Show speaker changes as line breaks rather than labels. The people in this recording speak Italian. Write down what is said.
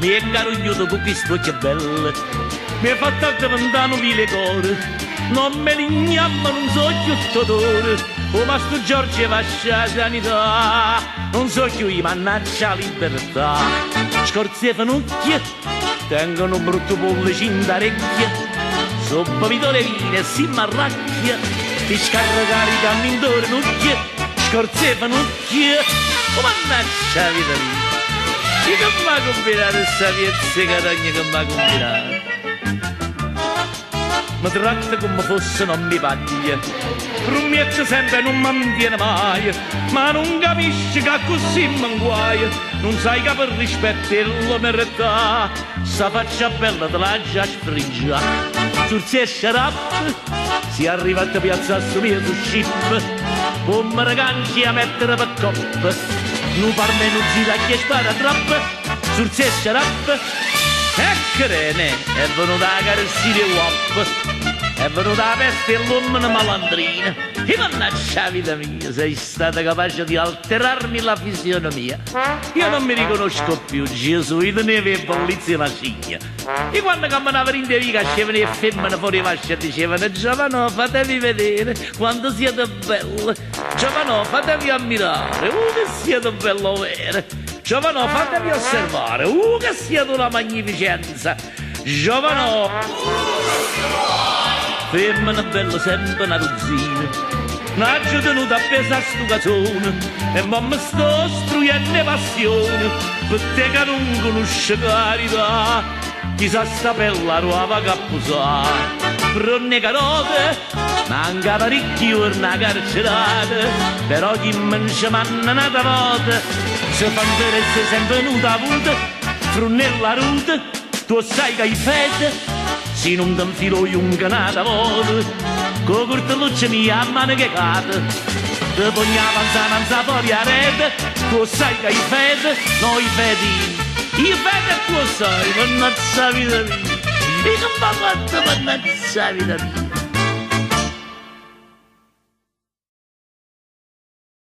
mi è carugliuto con questo che bello, mi ha fatto addiventare le cuore, non me li gnamma, non so più tutore, o Mastro Giorgio vascia sanità, non so più io mannaggia la libertà, scorze fanucchie, tengono un brutto pollicino d'orecchie, sopra vitore vine si marracchia, ti scaricare i cammi intorno, scorze fanucchie, o mannaggia la vita mia. Chi che mi ha combinato questa piezza catagna che mi ha combinato? Mi tratta come fosse non mi paglia, prometto sempre non mi mantiene mai, ma non capisci che così mi inguaia, non sai che per rispetto e l'umanità, sta faccia bella te la già sfriggia, sul sciarap, si arriva a piazza assumere su scip, come ragazzi a mettere per coppa, non parme non si da che spara troppo, sul sciarap, e crene, è venuta la carrozzina uop, è venuta la peste e l'uomo malandrina, e mannaggia la vita mia, sei stata capace di alterarmi la fisionomia, io non mi riconosco più, Gesù, io tenevo e bellizia la ciglia, e quando camminavano in devica scevano e femmine fuori fascia dicevano, giovano, fatevi vedere quando siete belle, giovano, fatevi ammirare, che siete bello vero, giovano, fatevi osservare, che siete una magnificenza, giovano, femmina bella sempre una dozzina, n'ho tenuto appesa a sto cazzone, e mo mi sto struendo passione, per te che non conosce carità, chissà sta bella nuova che posà, bronne carote, manca parecchi una carcerata, però chi mangia manna una volta, se fa interesse sempre venuta a punta, frunella ruta, tu sai che hai fede, se non ti infilo io un canata volta, con cortelluccia mia a mano che cade, te pogna avanzare non sa fuori a rete, tu sai che hai fede, noi fedi, io fede tu sai, mannaggia la vita mia, io che mi ha fatto mannaggia la vita mia.